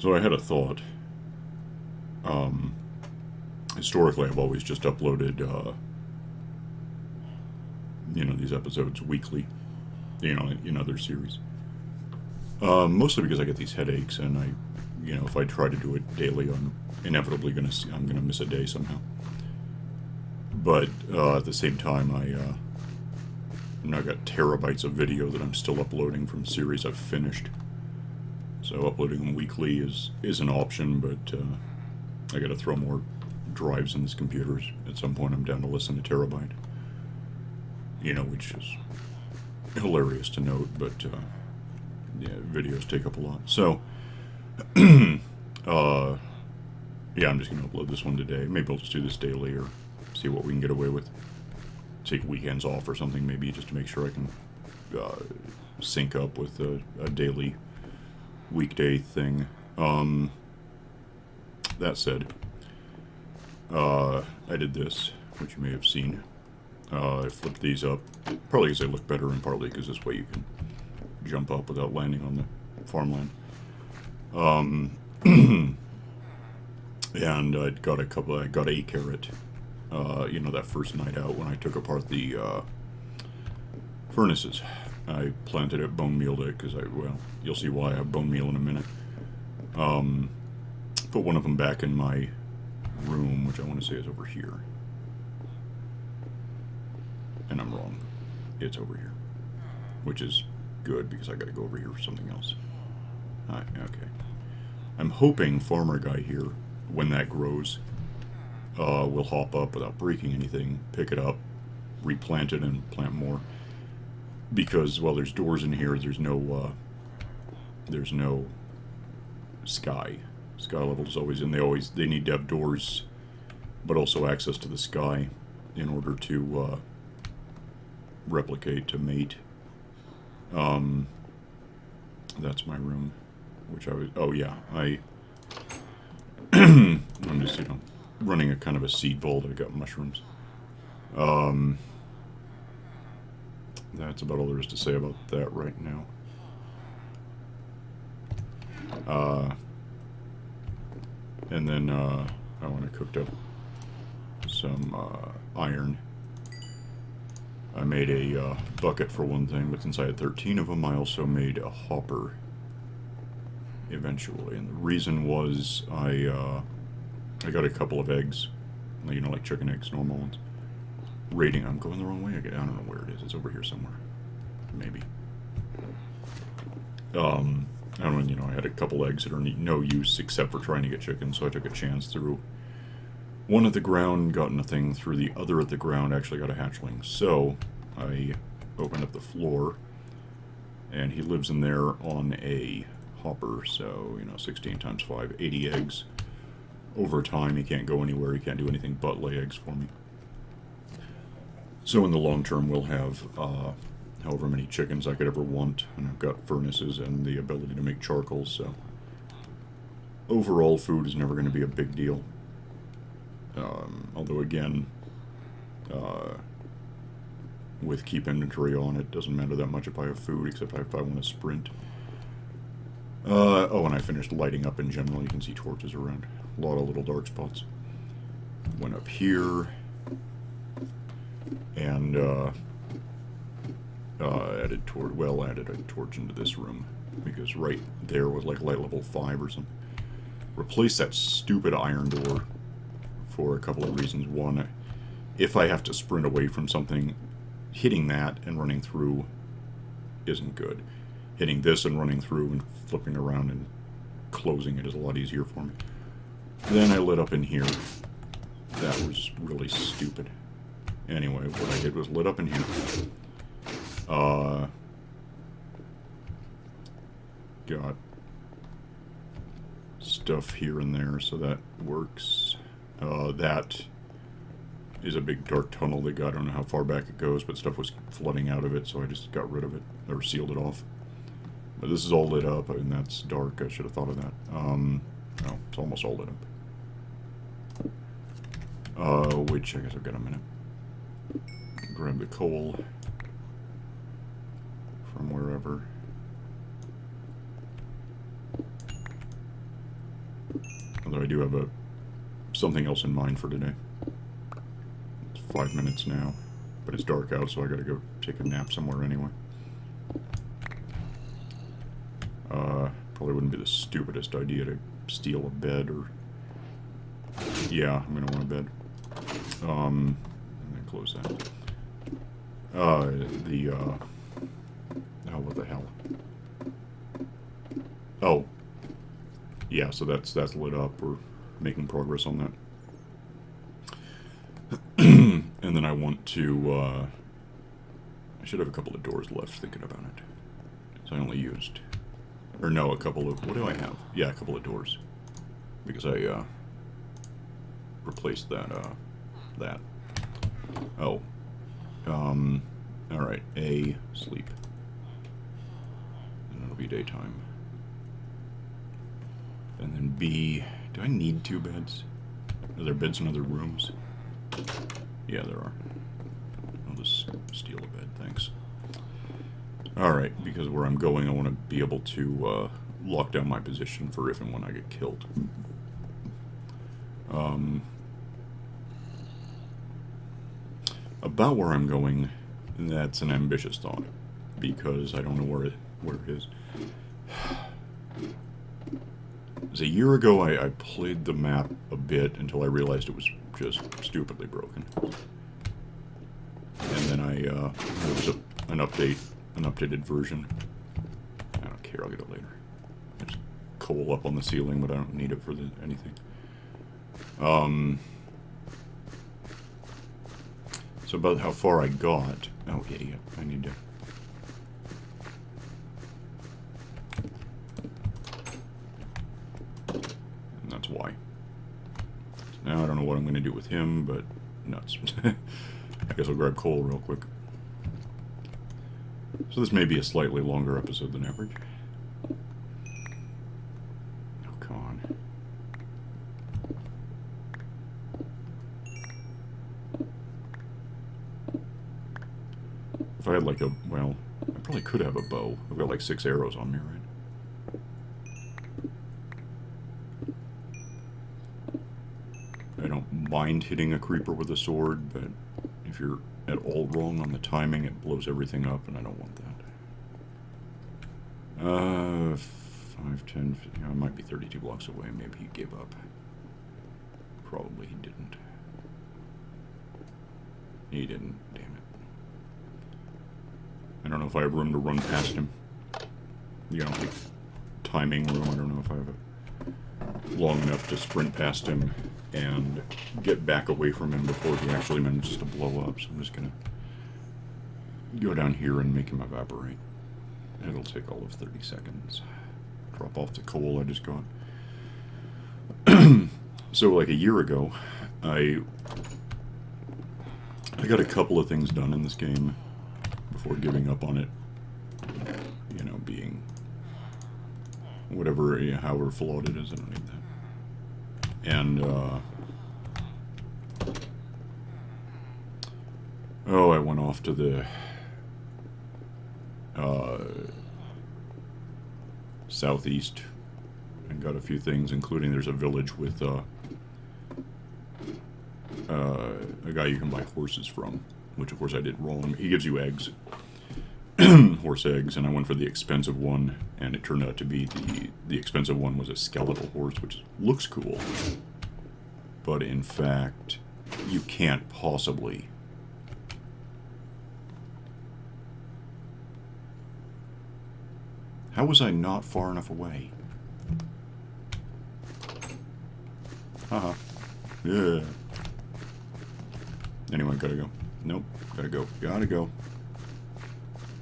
So I had a thought. Historically, I've always just uploaded, these episodes weekly, in other series. Mostly because I get these headaches, and if I try to do it daily, I'm inevitably I'm gonna miss a day somehow. But at the same time, I've got terabytes of video that I'm still uploading from series I've finished. So uploading them weekly is an option, but I got to throw more drives in this computer. At some point, I'm down to less than a terabyte. Which is hilarious to note, but videos take up a lot. So, yeah, I'm just going to upload this one today. Maybe I'll just do this daily or see what we can get away with. Take weekends off or something, maybe, just to make sure I can sync up with a daily weekday thing. That said, I did this, which you may have seen. I flipped these up, partly because they look better, and partly because this way you can jump up without landing on the farmland. And I got a carrot. That first night out when I took apart the furnaces. I planted it, bone mealed it, because you'll see why I have bone meal in a minute. Put one of them back in my room, which I want to say is over here. And I'm wrong. It's over here. Which is good, because I gotta go over here for something else. Okay. I'm hoping Farmer Guy here, when that grows, will hop up without breaking anything, pick it up, replant it, and plant more. Because, well, there's doors in here, there's no sky. Sky level is always in. They need to have doors, but also access to the sky in order to replicate, to mate. That's my room, which I'm just, running a kind of a seed vault. I've got mushrooms. That's about all there is to say about that right now. And then when I cooked up some iron, I made a bucket for one thing, but since I had 13 of them, I also made a hopper eventually. And the reason was I got a couple of eggs, like chicken eggs, normal ones. I'm going the wrong way again. I don't know where it is. It's over here somewhere. Maybe. I had a couple eggs that are no use except for trying to get chicken, so I took a chance through one at the ground, got nothing. Through the other at the ground, actually got a hatchling. So I opened up the floor, and he lives in there on a hopper, so, 16 times 5, 80 eggs. Over time, he can't go anywhere, he can't do anything but lay eggs for me. So in the long term, we'll have however many chickens I could ever want, and I've got furnaces and the ability to make charcoal, so overall food is never going to be a big deal. Although again, with keep inventory on, it doesn't matter that much if I have food, except if I want to sprint. And I finished lighting up in general. You can see torches around. A lot of little dark spots. Went up here, and added a torch into this room, because right there was like light level 5 or something. Replace that stupid iron door for a couple of reasons. One, if I have to sprint away from something, hitting that and running through isn't good. Hitting this and running through and flipping around and closing it is a lot easier for me. Then I lit up in here. That was really stupid. Anyway, what I did was lit up in here. Got stuff here and there, so that works. That is a big dark tunnel that I don't know how far back it goes, but stuff was flooding out of it, so I just got rid of it, or sealed it off. But this is all lit up, and that's dark. I should have thought of that. No, it's almost all lit up. Which I guess I've got a minute. Grab the coal from wherever. Although I do have something else in mind for today. It's 5 minutes now, but it's dark out, so I gotta go take a nap somewhere anyway. Probably wouldn't be the stupidest idea to steal a bed or... Yeah, I'm gonna want a bed. I'm gonna close that. Oh, what the hell? Oh. Yeah, so that's lit up. We're making progress on that. And then I want to, I should have a couple of doors left thinking about it. So I only used... Or no, a couple of... What do I have? Yeah, a couple of doors. Because I, replaced that. Oh. Alright. A, sleep. And it'll be daytime. And then B, do I need 2 beds? Are there beds in other rooms? Yeah, there are. I'll just steal a bed, thanks. Alright, because where I'm going, I want to be able to lock down my position for if and when I get killed. About where I'm going, that's an ambitious thought, because I don't know where it is. It was a year ago I played the map a bit until I realized it was just stupidly broken. And then there was an updated version. I don't care, I'll get it later. There's coal up on the ceiling, but I don't need it for anything. So about how far I got... Oh, idiot. I need to... And that's why. Now I don't know what I'm going to do with him, but nuts. I guess I'll grab coal real quick. So this may be a slightly longer episode than average. Oh, come on. If I had like a, well, I probably could have a bow. I've got like 6 arrows on me, right? I don't mind hitting a creeper with a sword, but if you're at all wrong on the timing, it blows everything up, and I don't want that. 5, 10, you know, I might be 32 blocks away. Maybe he gave up. Probably he didn't. He didn't, damn it. I don't know if I have room to run past him. You know, like timing room. I don't know if I have long enough to sprint past him and get back away from him before he actually manages to blow up. So I'm just gonna go down here and make him evaporate. It'll take all of 30 seconds. Drop off the coal I just got. So like a year ago, I got a couple of things done in this game before giving up on it, you know, being whatever, you know, however flawed it is. I don't need that. And oh, I went off to the southeast and got a few things, including there's a village with a guy you can buy horses from, which of course I did wrong. He gives you eggs, horse eggs, and I went for the expensive one, and it turned out to be the expensive one was a skeletal horse, which looks cool, but in fact you can't possibly. How was I not far enough away? Haha. Yeah. Anyway, gotta go. Nope. Gotta go. Gotta go.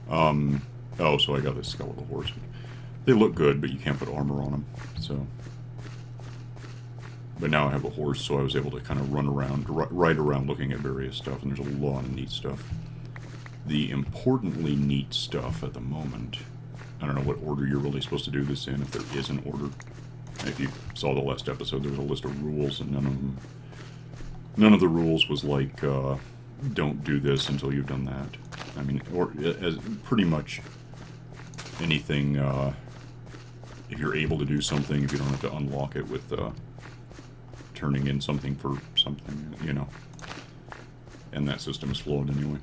Oh, so I got this skeletal horse. They look good, but you can't put armor on them, so. But now I have a horse, so I was able to kind of run around, ride around looking at various stuff, and there's a lot of neat stuff. The importantly neat stuff at the moment, I don't know what order you're really supposed to do this in, if there is an order. If you saw the last episode, there was a list of rules, and none of the rules was like, don't do this until you've done that. I mean, or as pretty much anything if you're able to do something, if you don't have to unlock it with turning in something for something, you know. And that system is flawed anyway.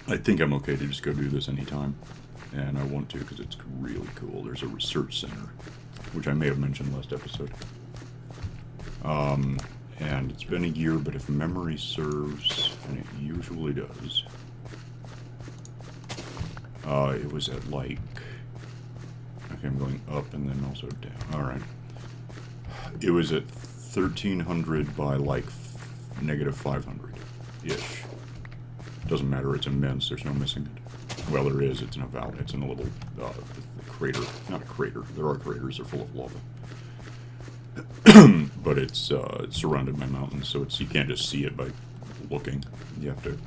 I think I'm okay to just go do this anytime. And I want to because it's really cool. There's a research center, which I may have mentioned last episode. And it's been a year, but if memory serves, and it usually does, it was at like, okay, I'm going up and then also down. Alright. It was at 1300 by like negative 500-ish. Doesn't matter, it's immense, there's no missing it. Well, there is, it's in a valley, it's in a little crater. Not a crater, there are craters, they're full of lava. But it's surrounded by mountains, so you can't just see it by looking. You have to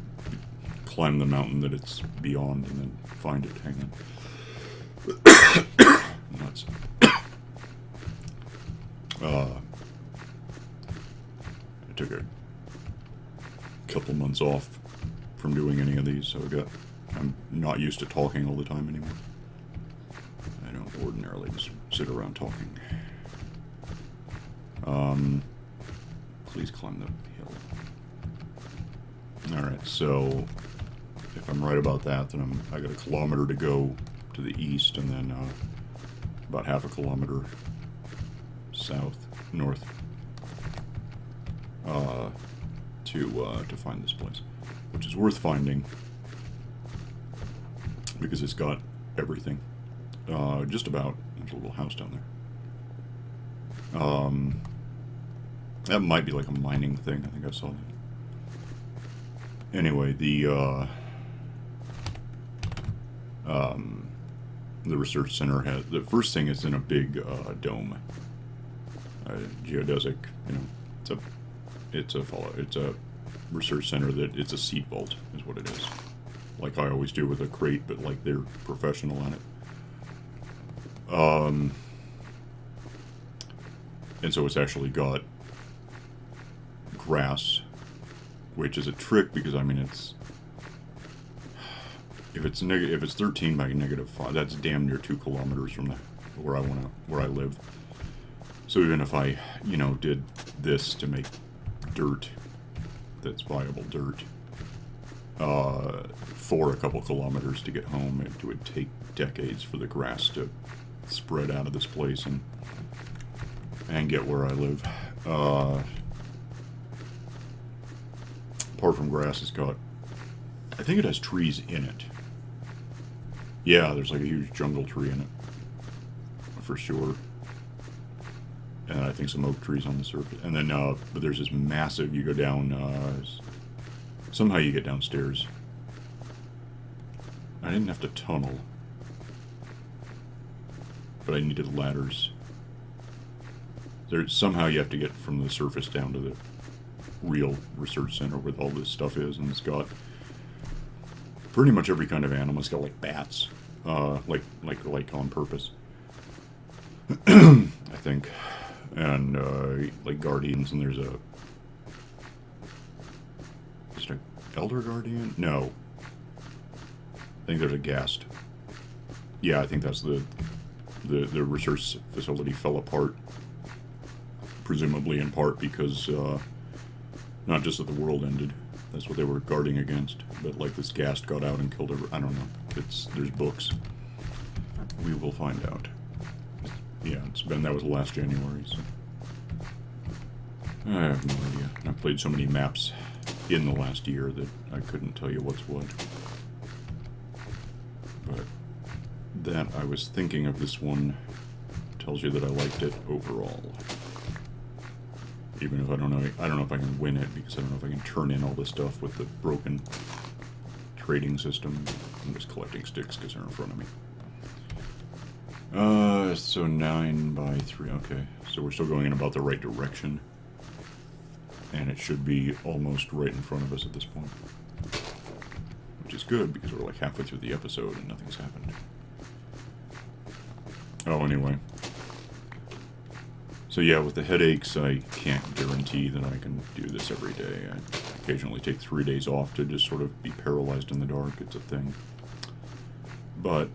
climb the mountain that it's beyond and then find it. Hang on. Nuts. I took a couple months off from doing any of these, so I'm not used to talking all the time anymore. I don't ordinarily just sit around talking. Please climb the hill. Alright, so if I'm right about that, then I got a kilometer to go to the east, and then about half a kilometer north to find this place, which is worth finding because it's got everything. Just about. There's a little house down there. That might be like a mining thing. I think I saw that. Anyway, the research center has, the first thing is in a big dome, geodesic. You know, it's a research center that it's a seed vault is what it is. Like I always do with a crate, but like they're professional on it. And so it's actually got grass, which is a trick because I mean if it's 13 by negative 5, that's damn near 2 kilometers from where I live. So even if I, you know, did this to make dirt that's viable dirt for a couple kilometers to get home, it would take decades for the grass to spread out of this place and get where I live. Apart from grass, it's got, I think it has trees in it. Yeah, there's like a huge jungle tree in it, for sure. And I think some oak trees on the surface. And then, but there's this massive, you go down, somehow you get downstairs. I didn't have to tunnel, but I needed ladders. Somehow you have to get from the surface down to the real research center where all this stuff is, and it's got pretty much every kind of animal. It's got like bats, like on purpose, I think, and like guardians. And there's an elder guardian? No, I think there's a ghast. Yeah, I think that's the research facility fell apart, presumably in part because not just that the world ended. That's what they were guarding against. But like this ghast got out and killed I don't know. There's books. We will find out. Yeah, that was last January, so I have no idea. I've played so many maps in the last year that I couldn't tell you what's what. But that I was thinking of this one tells you that I liked it overall. Even if I don't know if I can win it, because I don't know if I can turn in all this stuff with the broken trading system. I'm just collecting sticks because they're in front of me. So 9 by 3, okay. So we're still going in about the right direction. And it should be almost right in front of us at this point. Which is good, because we're like halfway through the episode and nothing's happened. Oh, anyway. So yeah, with the headaches, I can't guarantee that I can do this every day. I occasionally take 3 days off to just sort of be paralyzed in the dark. It's a thing. But,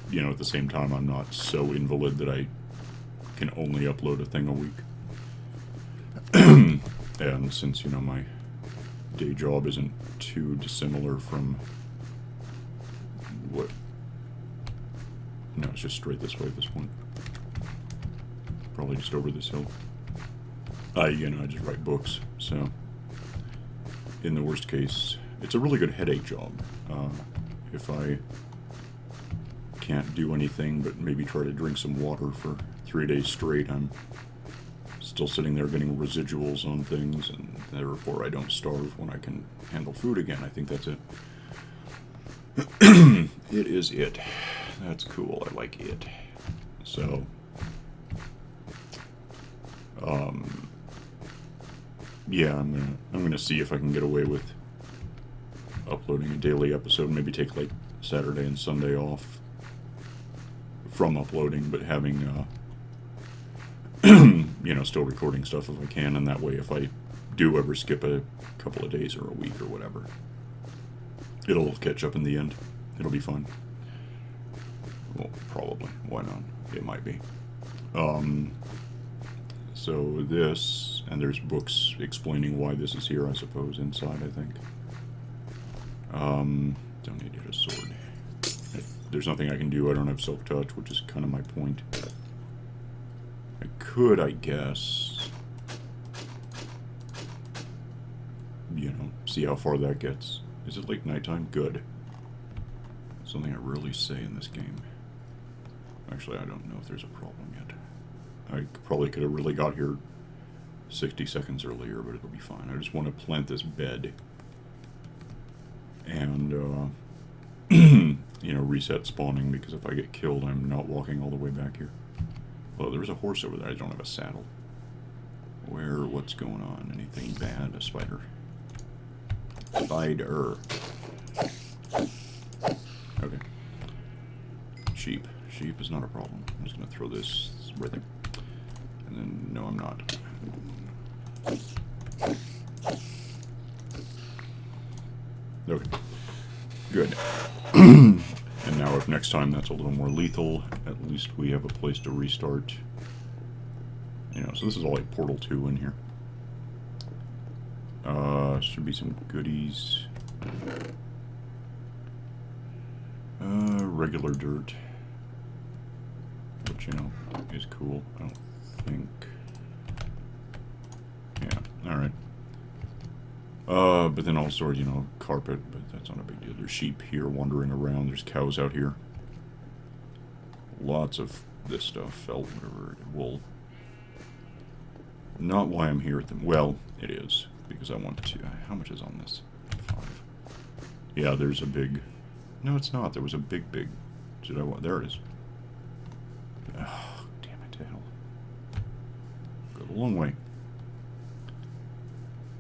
you know, at the same time, I'm not so invalid that I can only upload a thing a week. And since, you know, my day job isn't too dissimilar from what... No, it's just straight this way at this point. Probably just over this hill. You know, I just write books, so... In the worst case, it's a really good headache job. If I can't do anything but maybe try to drink some water for 3 days straight, I'm still sitting there getting residuals on things, and therefore I don't starve when I can handle food again. I think that's it. It is it. That's cool. I like it. So, yeah, I'm gonna see if I can get away with uploading a daily episode. Maybe take like Saturday and Sunday off from uploading, but having you know, still recording stuff if I can, and that way if I do ever skip a couple of days or a week or whatever, it'll catch up in the end. It'll be fun. Well, probably. Why not? It might be. So this, and there's books explaining why this is here, I suppose, inside, I think. Don't need a sword. There's nothing I can do. I don't have self-touch, which is kind of my point. I could, I guess, you know, see how far that gets. Is it like nighttime? Good. Something I rarely say in this game. Actually, I don't know if there's a problem yet. I probably could have really got here 60 seconds earlier, but it'll be fine. I just want to plant this bed and, you know, reset spawning, because if I get killed, I'm not walking all the way back here. Well, there's a horse over there. I don't have a saddle. What's going on? Anything bad? A spider. Spider. Okay. Sheep. Sheep is not a problem. I'm just going to throw this right there. And then, no, I'm not. Okay. Good. And now if next time that's a little more lethal, at least we have a place to restart. You know, so this is all like Portal 2 in here. Should be some goodies. Regular dirt. Which, you know, is cool. I don't think... Yeah, alright. But then also, you know, carpet, but that's not a big deal. There's sheep here wandering around. There's cows out here. Lots of this stuff. Felt, whatever, wool. Not why I'm here at the... Well, it is. Because I want to... How much is on this? 5. Yeah, there's a big... No, it's not. There was a big... Did I want... There it is. Oh, damn it to hell. Go a long way.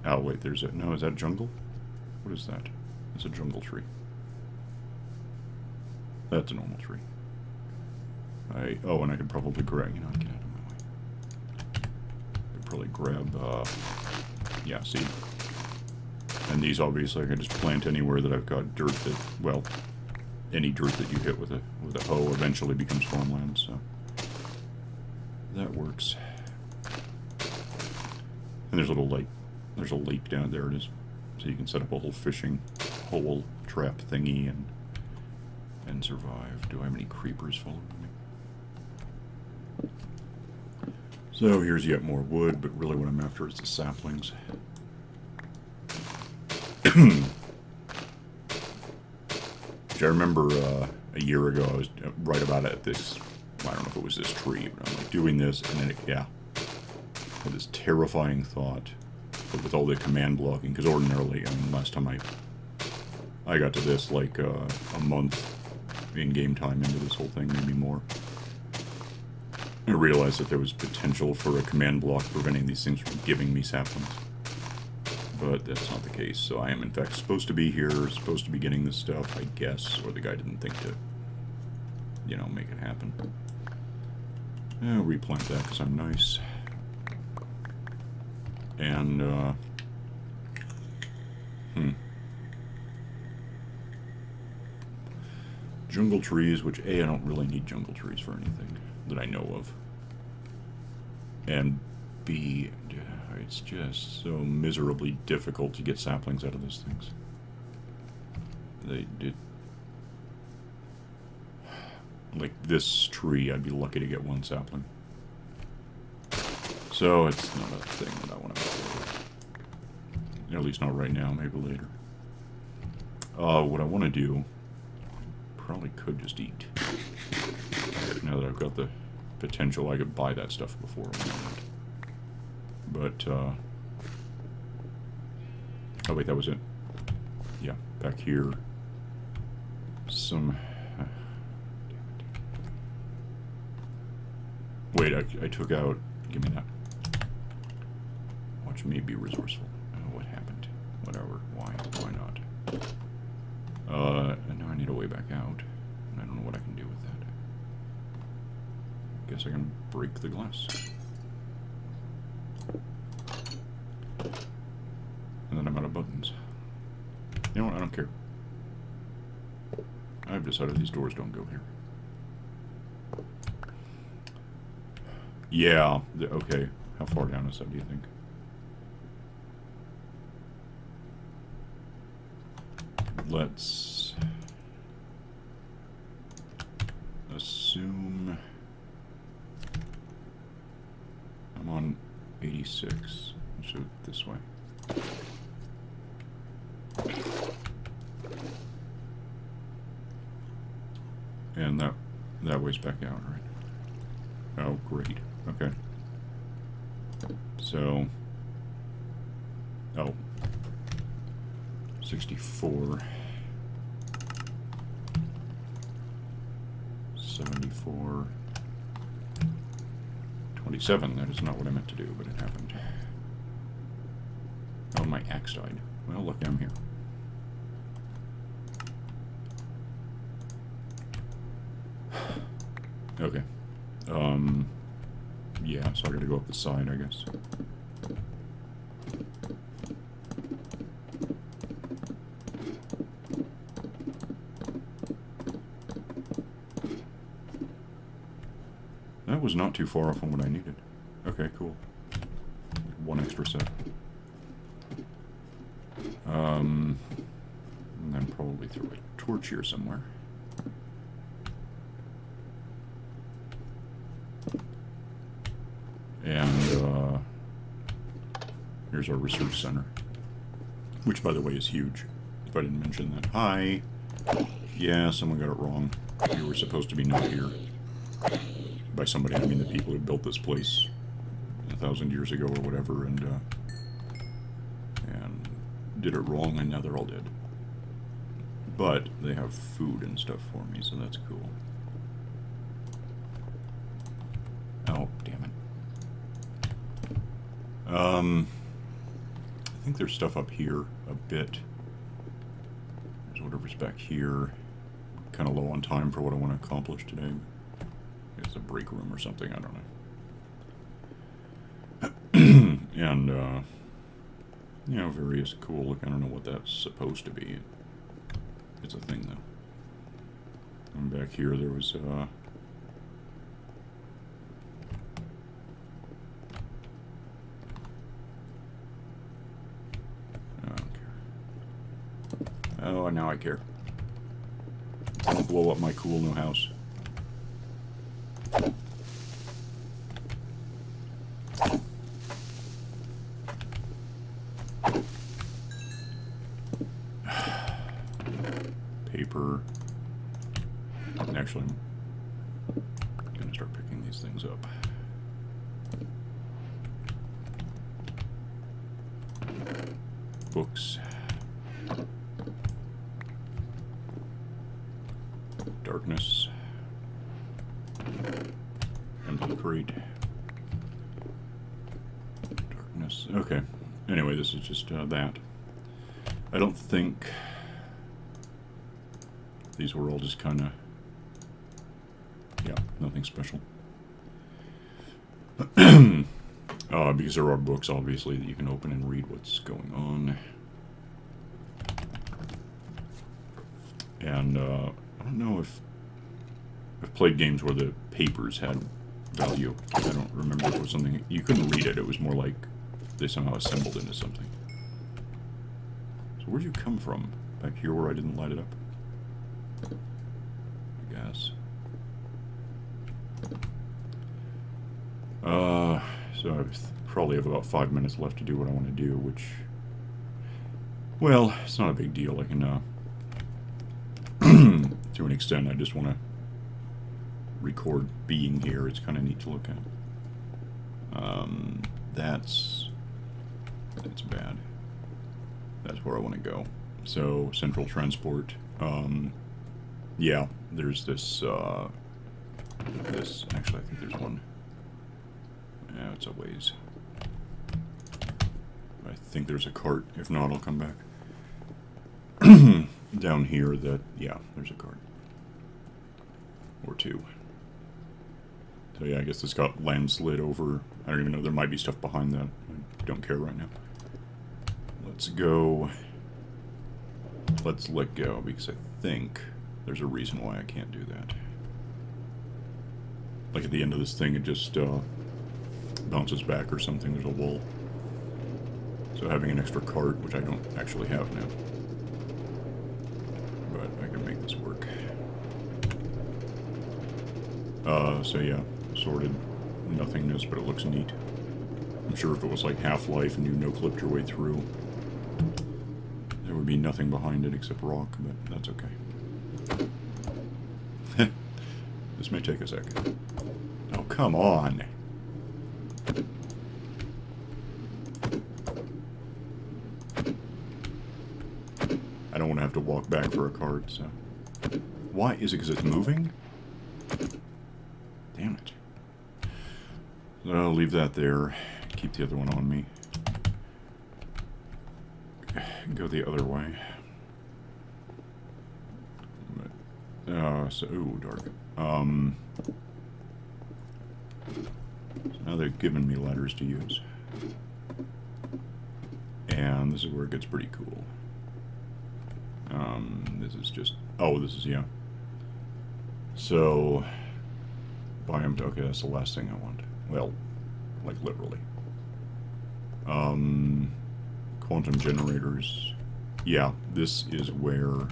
Oh, wait, there's a... No, is that jungle? What is that? It's a jungle tree. That's a normal tree. Oh, and I could probably grab... You know, get out of my way. I could probably grab, yeah, see? And these, obviously, I can just plant anywhere that I've got dirt that... Well, any dirt that you hit with a hoe eventually becomes farmland, so... That works. And there's a little lake. There's a lake down there. It is. So you can set up a little fishing hole trap thingy and survive. Do I have any creepers following me? So here's yet more wood, but really what I'm after is the saplings. Which I remember a year ago, I was right about it at this, I don't know if it was this tree, but I'm like doing this, and then I had this terrifying thought. But with all the command blocking, because ordinarily, I mean, last time I got to this, like, a month in game time into this whole thing, maybe more, I realized that there was potential for a command block preventing these things from giving me saplings. But that's not the case, so I am in fact supposed to be here, supposed to be getting this stuff, I guess, or the guy didn't think to, you know, make it happen. I'll replant that because I'm nice. And, jungle trees, which A, I don't really need jungle trees for anything that I know of. And B, it's just so miserably difficult to get saplings out of those things. They did. Like this tree, I'd be lucky to get one sapling. So it's not a thing that I want to do. At least not right now, maybe later. What I want to do, probably could just eat. Now that I've got the potential, I could buy that stuff before. But, oh wait, that was it. Yeah, back here. Some... Wait, I took out... Give me that. Watch me be resourceful. Oh, what happened? Whatever. Why not? And now I need a way back out. And I don't know what I can do with that. Guess I can break the glass. And then I'm out of buttons. You know what? I don't care. I've decided these doors don't go here. Yeah, okay. How far down is that, do you think? Let's assume I'm on 86. Let's do it this way. And that way's back out, right? Oh, great. Okay. So, oh, 64, 74, 27. That is not what I meant to do, but it happened. Oh, my axe died. Well, look, I'm here. Okay. Yeah, so I gotta go up the side, I guess. That was not too far off from what I needed. Okay, cool. One extra set. And then probably throw a torch here somewhere. And here's our research center, which, by the way, is huge. If I didn't mention that. Hi. Yeah, someone got it wrong. You were supposed to be not here. By somebody, I mean the people who built this place 1,000 years ago or whatever, and did it wrong, and now they're all dead. But they have food and stuff for me, so that's cool. Oh, damn it. I think there's stuff up here a bit. There's whatever's back here. Kind of low on time for what I want to accomplish today. It's a break room or something, I don't know. And, you know, various cool, look, I don't know what that's supposed to be. It's a thing, though. And back here there was, oh, now I care. Don't blow up my cool new house. Paper. Actually, I'm gonna start picking these things up. Books. Darkness. Empty crate. Darkness. Okay. Anyway, this is just that. I don't think these were all just kind of, yeah, nothing special. Because there are books, obviously, that you can open and read what's going on. And I don't know if I've played games where the papers had value. I don't remember if it was something... You couldn't read it. It was more like they somehow assembled into something. So where'd you come from? Back here where I didn't light it up? I guess. So I probably have about 5 minutes left to do what I want to do, which... Well, it's not a big deal. I can, to an extent, I just want to record being here. It's kind of neat to look at. That's bad. That's where I want to go. So, central transport. Yeah, there's this, actually, I think there's one. Yeah, it's a ways. I think there's a cart. If not, I'll come back. Down here that, yeah, there's a cart. Or two. So yeah, I guess it's got landslid over. I don't even know, there might be stuff behind that. I don't care right now. Let's go. Let's let go, because I think there's a reason why I can't do that. Like at the end of this thing, it just bounces back or something. There's a wall. So having an extra cart, which I don't actually have now. But I can make this work. So yeah, sorted nothingness, but it looks neat. I'm sure if it was like Half-Life and you no-clipped your way through, there would be nothing behind it except rock, but that's okay. This may take a second. Oh, come on! I don't want to have to walk back for a cart, so... Why? Is it because it's moving? Damn it. I'll leave that there. Keep the other one on me. Go the other way. So, ooh, dark. So now they've given me letters to use. And this is where it gets pretty cool. This is just... Oh, this is, yeah. So... Biome... Okay, that's the last thing I want. Well, like, literally. Quantum generators. Yeah, this is where...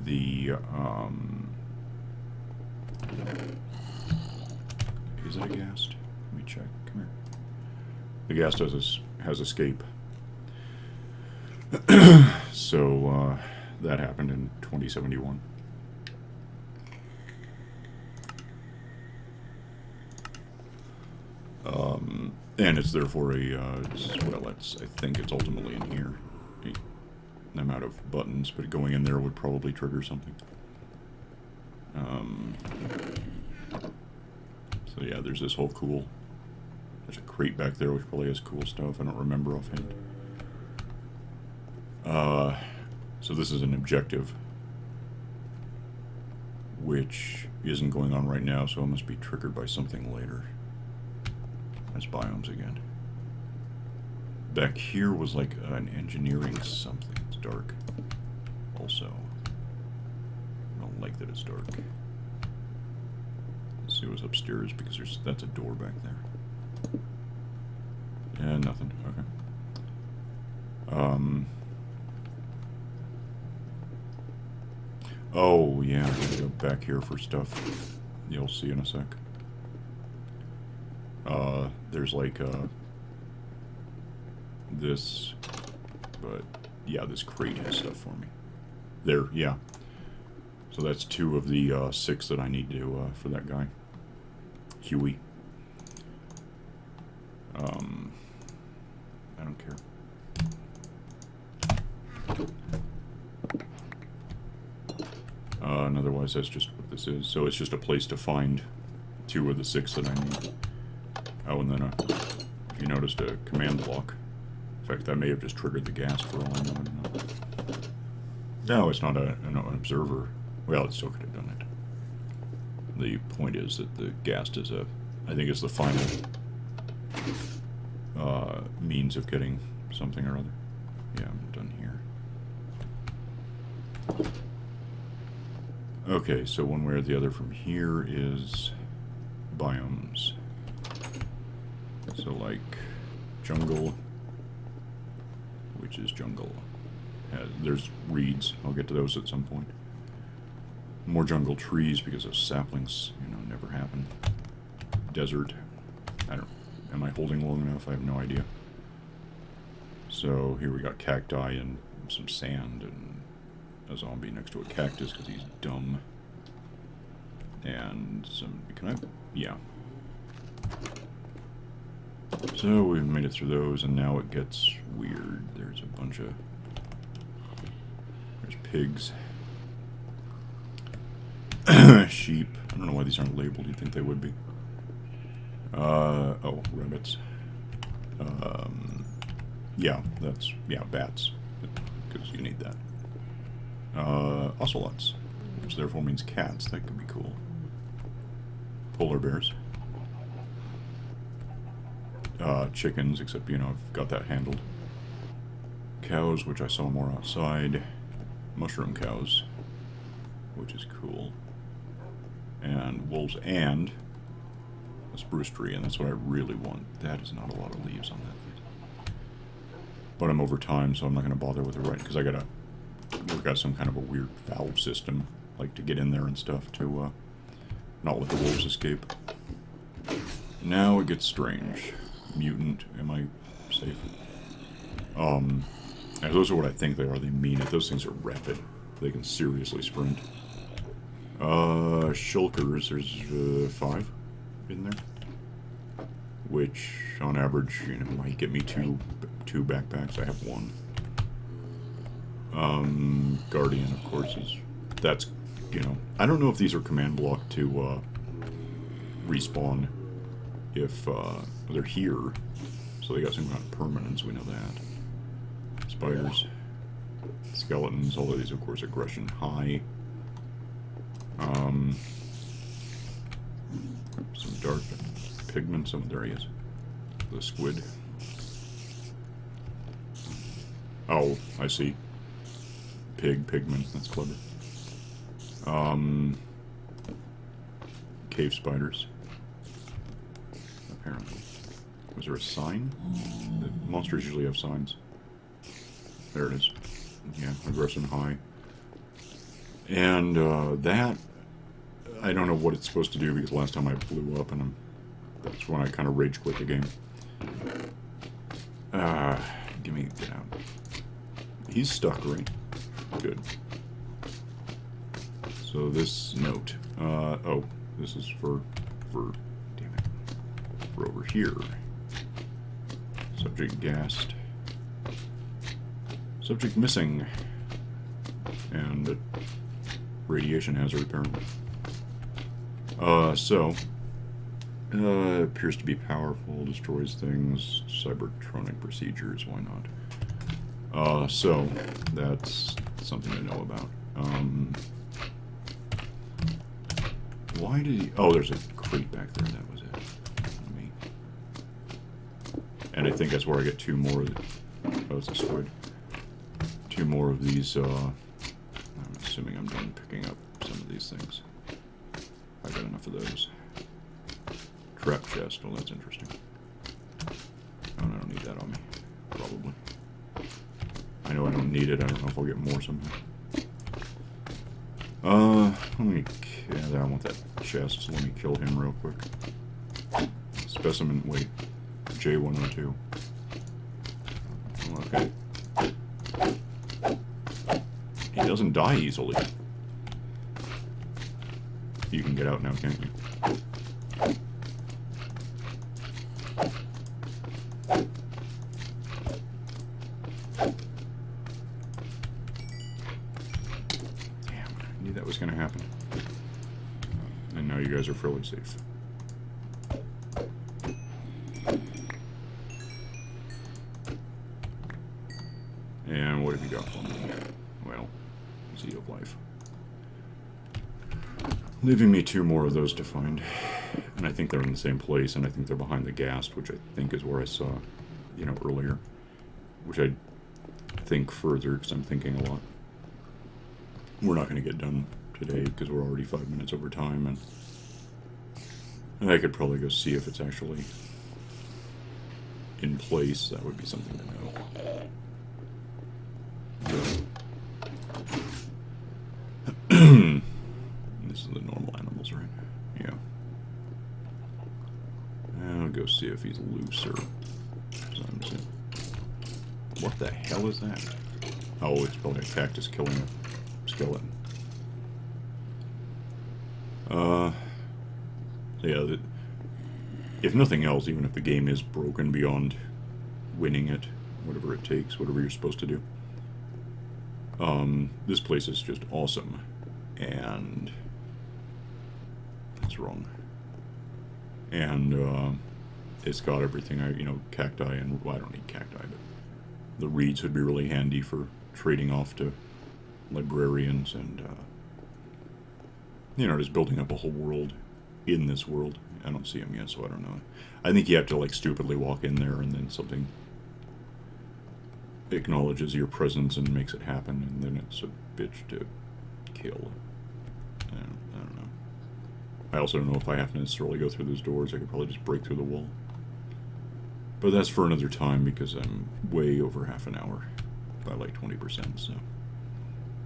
The, Is it a ghast? Let me check. Come here. The ghast has escape. So, that happened in 2071. And it's therefore a, well, I think it's ultimately in here. I'm out of buttons, but going in there would probably trigger something. So yeah, there's this whole cool... There's a crate back there which probably has cool stuff. I don't remember offhand. So this is an objective, which isn't going on right now, so it must be triggered by something later. That's biomes again. Back here was like an engineering something. It's dark. Also, I don't like that it's dark. Let's see what's upstairs, because that's a door back there. Yeah, nothing. Okay. Oh, yeah, I'm gonna go back here for stuff. You'll see in a sec. There's like, this, but, yeah, this crate has stuff for me. There, yeah. So that's 2 of the, 6 that I need to, for that guy. Huey. I don't care. And otherwise, that's just what this is. So it's just a place to find 2 of the 6 that I need. Oh, and then if you noticed a command block. In fact, that may have just triggered the ghast for all I know. No, it's not an observer. Well, it still could have done it. The point is that the ghast is I think it's the final means of getting something or other. Yeah, I'm done here. Okay, so one way or the other from here is biomes. So like jungle, which is jungle. There's reeds. I'll get to those at some point. More jungle trees because those saplings, you know, never happen. Desert. I don't. Am I holding long enough? I have no idea. So here we got cacti and some sand and a zombie next to a cactus because he's dumb. And some. Can I? Yeah. So we've made it through those, and now it gets weird. There's a bunch of. There's pigs. Sheep. I don't know why these aren't labeled. You'd think they would be. Oh, rabbits. Yeah, bats. Because you need that. Ocelots. Which therefore means cats. That could be cool. Polar bears. Chickens, except, you know, I've got that handled. Cows, which I saw more outside. Mushroom cows, which is cool. And wolves and a spruce tree, and that's what I really want. That is not a lot of leaves on that thing. But I'm over time, so I'm not going to bother with it right, because I gotta work out some kind of a weird valve system, like to get in there and stuff, to not let the wolves escape. Now it gets strange. Mutant, am I safe? And those are what I think they are. They mean it. Those things are rapid. They can seriously sprint. Shulkers, there's 5 in there. Which, on average, you know, might get me two backpacks. I have 1. Guardian, of course, that's, you know, I don't know if these are command block to, respawn if, they're here. So they got some kind of permanence, we know that. Spiders. Skeletons, all of these, of course, aggression high. Some dark pigments, there he is. The squid. Oh, I see. Pigment, that's clever. Cave spiders. Apparently. Was there a sign? The monsters usually have signs. There it is. Yeah, aggression high. And that, I don't know what it's supposed to do because last time I blew up and that's when I kind of rage quit the game. Get out. He's stuck, right? Good. So this note, oh, this is for, damn it, for over here. Subject gassed. Subject missing. And a radiation hazard, apparently. Appears to be powerful, destroys things, cybertronic procedures, why not? So, that's something to know about. Why did he... Oh, there's a crate back there, that was it. Me. And I think that's where I get 2 more of the... Oh, it's a squid. 2 more of these, I'm assuming I'm done picking up some of these things. I got enough of those. Trap chest, well that's interesting. Oh, I don't need that on me. Probably. I know I don't need it, I don't know if I'll get more somehow. Let me... Yeah, I want that chest, so let me kill him real quick. Specimen, wait. J102. Okay. He doesn't die easily. You can get out now, can't you? Damn, I knew that was going to happen. And now you guys are fairly safe. And what have you got for me? Well, Seed of Life. Leaving me 2 more of those to find. And I think they're in the same place, and I think they're behind the ghast, which I think is where I saw, you know, earlier. Which I think further, because I'm thinking a lot. we're not going to get done today because we're already 5 minutes over time, and I could probably go see if it's actually in place. That would be something to know. This is the normal animals, right? Yeah. I'll go see if he's looser. What the hell is that? Oh, it's probably a cactus killing a skeleton. Yeah, if nothing else, even if the game is broken beyond winning it, whatever it takes, whatever you're supposed to do, this place is just awesome. And that's wrong. And it's got everything. Cacti, and well, I don't need cacti, but the reeds would be really handy for trading off to librarians and just building up a whole world in this world. I don't see them yet, so I don't know. I think you have to like stupidly walk in there and then something acknowledges your presence and makes it happen, and then it's a bitch to kill. I don't know. I also don't know if I have to necessarily go through those doors. I could probably just break through the wall. But that's for another time because I'm way over half an hour by like 20%, so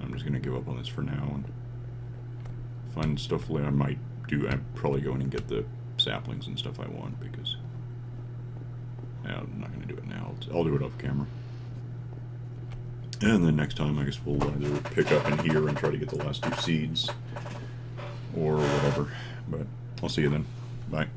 I'm just going to give up on this for now and find stuff later. I'm probably going and get the saplings and stuff I want because I'm not going to do it now. I'll do it off camera. And then next time I guess we'll either pick up in here and try to get the last 2 seeds or whatever. But I'll see you then. Bye.